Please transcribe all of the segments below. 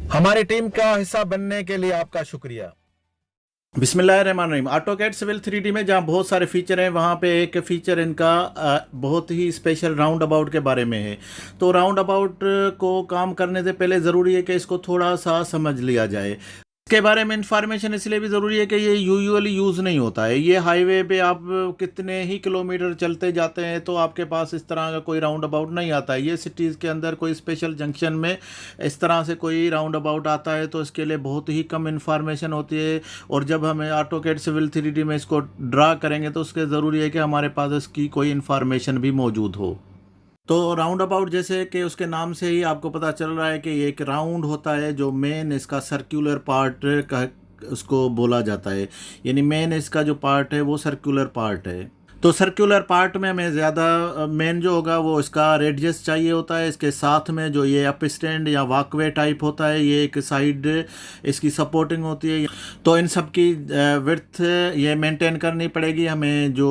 हमारी टीम का हिस्सा बनने के लिए आपका शुक्रिया। बिस्मिल्लाहिर्रहमानिर्रहीम। ऑटोकैड सिविल 3D में जहाँ बहुत सारे फीचर हैं, वहाँ पे एक फ़ीचर इनका बहुत ही स्पेशल राउंड अबाउट के बारे में है। तो राउंड अबाउट को काम करने से पहले ज़रूरी है कि इसको थोड़ा सा समझ लिया जाए। इसके बारे में इंफॉर्मेशन इसलिए भी ज़रूरी है कि ये यूजुअली यूज़ नहीं होता है। ये हाईवे पे आप कितने ही किलोमीटर चलते जाते हैं तो आपके पास इस तरह का कोई राउंड अबाउट नहीं आता है। ये सिटीज़ के अंदर कोई स्पेशल जंक्शन में इस तरह से कोई राउंड अबाउट आता है तो इसके लिए बहुत ही कम इंफॉर्मेशन होती है। और जब हमें ऑटोकैड सिविल 3D में इसको ड्रा करेंगे तो उसके ज़रूरी है कि हमारे पास इसकी कोई इंफॉर्मेशन भी मौजूद हो। तो राउंड अबाउट जैसे कि उसके नाम से ही आपको पता चल रहा है कि ये एक राउंड होता है, जो मेन इसका सर्कुलर पार्ट का उसको बोला जाता है। यानी मेन इसका जो पार्ट है वो सर्कुलर पार्ट है। तो सर्कुलर पार्ट में हमें ज़्यादा मेन जो होगा वो इसका रेडियस चाहिए होता है। इसके साथ में जो ये अप स्टैंड या वॉकवे टाइप होता है, ये एक साइड इसकी सपोर्टिंग होती है। तो इन सब की विड्थ ये मेंटेन करनी पड़ेगी हमें। जो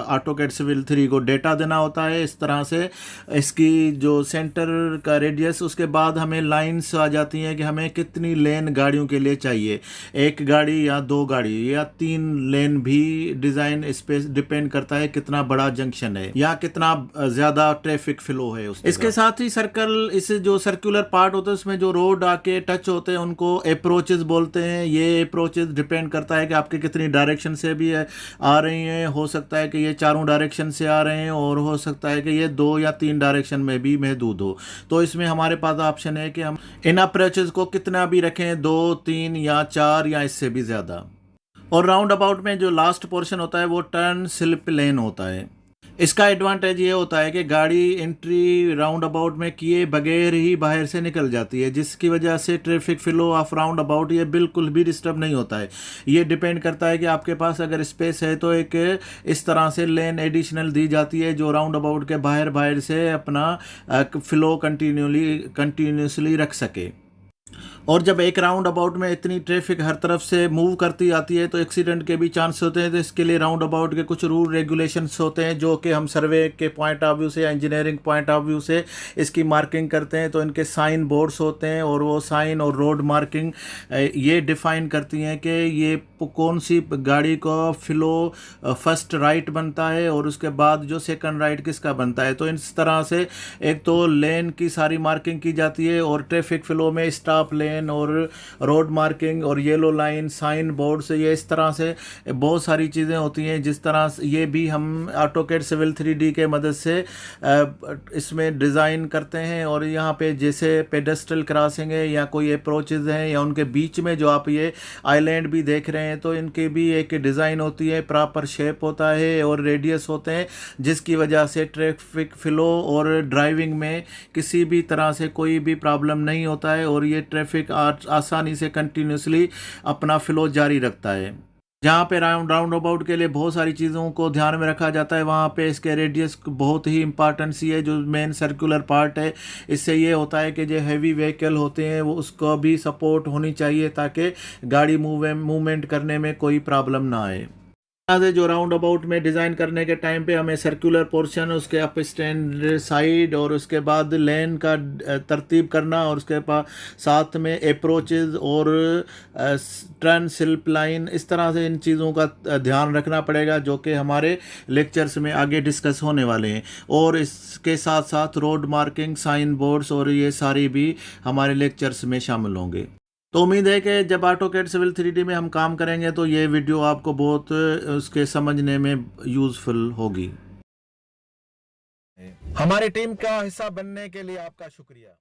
ऑटोकैड सिविल 3 को डेटा देना होता है इस तरह से इसकी जो सेंटर का रेडियस, उसके बाद हमें लाइंस आ जाती हैं कि हमें कितनी लेन गाड़ियों के लिए चाहिए, एक गाड़ी या दो गाड़ी या तीन लेन भी। डिज़ाइन इस पर डिपेंड करता है कितना बड़ा जंक्शन है या कितना ज्यादा ट्रैफिक फ्लो है इसके साथ ही सर्कल, इस जो सर्कुलर पार्ट होता है उसमें जो रोड आके टच होते हैं उनको अप्रोचेस बोलते हैं। ये अप्रोचेस डिपेंड करता है कि आपके कितनी डायरेक्शन से भी आ रही हैं। हो सकता है कि ये चारों डायरेक्शन से आ रहे हैं और हो सकता है कि ये 2 या 3 डायरेक्शन में भी महदूद हो। तो इसमें हमारे पास ऑप्शन है कि हम इन अप्रोचेस को कितना भी रखें, 2, 3 या 4 या इससे भी ज़्यादा। और राउंड अबाउट में जो लास्ट पोर्शन होता है वो टर्न स्लिप लेन होता है। इसका एडवांटेज ये होता है कि गाड़ी एंट्री राउंड अबाउट में किए बगैर ही बाहर से निकल जाती है, जिसकी वजह से traffic flow of round about ये बिल्कुल भी डिस्टर्ब नहीं होता है। ये डिपेंड करता है कि आपके पास अगर स्पेस है तो एक इस तरह से लेन एडिशनल दी जाती है जो राउंड अबाउट के बाहर से अपना फ्लो कंटिन्यूसली रख सके। और जब एक राउंड अबाउट में इतनी ट्रैफिक हर तरफ से मूव करती आती है तो एक्सीडेंट के भी चांस होते हैं। तो इसके लिए राउंड अबाउट के कुछ रूल रेगुलेशंस होते हैं जो कि हम सर्वे के पॉइंट ऑफ व्यू से या इंजीनियरिंग पॉइंट ऑफ व्यू से इसकी मार्किंग करते हैं। तो इनके साइन बोर्ड्स होते हैं और वो साइन और रोड मार्किंग ये डिफाइन करती हैं कि ये कौन सी गाड़ी का फ्लो फर्स्ट राइट बनता है और उसके बाद जो सेकंड राइट किसका बनता है। तो इस तरह से एक तो लेन की सारी मार्किंग की जाती है और ट्रैफिक फ्लो में स्टॉप लेन और रोड मार्किंग और येलो लाइन साइन बोर्ड से ये इस तरह से बहुत सारी चीज़ें होती हैं। जिस तरह से ये भी हम ऑटोकैड सिविल 3D के मदद से इसमें डिज़ाइन करते हैं। और यहाँ पे जैसे पेडेस्ट्रल क्रॉसिंग है या कोई अप्रोचेज हैं या उनके बीच में जो आप ये आइलैंड भी देख रहे हैं तो इनके भी एक डिज़ाइन होती है, प्रॉपर शेप होता है और रेडियस होते हैं, जिसकी वजह से ट्रैफिक फ्लो और ड्राइविंग में किसी भी तरह से कोई भी प्रॉब्लम नहीं होता है और ये ट्रैफिक आसानी से कंटिन्यूसली अपना फ्लो जारी रखता है। जहाँ पे राउंड अबाउट के लिए बहुत सारी चीज़ों को ध्यान में रखा जाता है, वहाँ पे इसके रेडियस बहुत ही इंपॉर्टेंस है। जो मेन सर्कुलर पार्ट है, इससे ये होता है कि जो हैवी व्हीकल होते हैं वो उसको भी सपोर्ट होनी चाहिए ताकि गाड़ी मूवमेंट करने में कोई प्रॉब्लम ना आए। से जो राउंड अबाउट में डिज़ाइन करने के टाइम पे हमें सर्कुलर पोर्शन, उसके अप स्टैंड साइड और उसके बाद लेन का तरतीब करना और उसके बाद साथ में अप्रोचेज और टर्न स्लिप लाइन, इस तरह से इन चीज़ों का ध्यान रखना पड़ेगा जो कि हमारे लेक्चर्स में आगे डिस्कस होने वाले हैं। और इसके साथ साथ रोड मार्किंग, साइन बोर्ड्स और ये सारी भी हमारे लेक्चर्स में शामिल होंगे। तो उम्मीद है कि जब ऑटोकैड सिविल 3D में हम काम करेंगे तो ये वीडियो आपको बहुत उसके समझने में यूज़फुल होगी। हमारी टीम का हिस्सा बनने के लिए आपका शुक्रिया।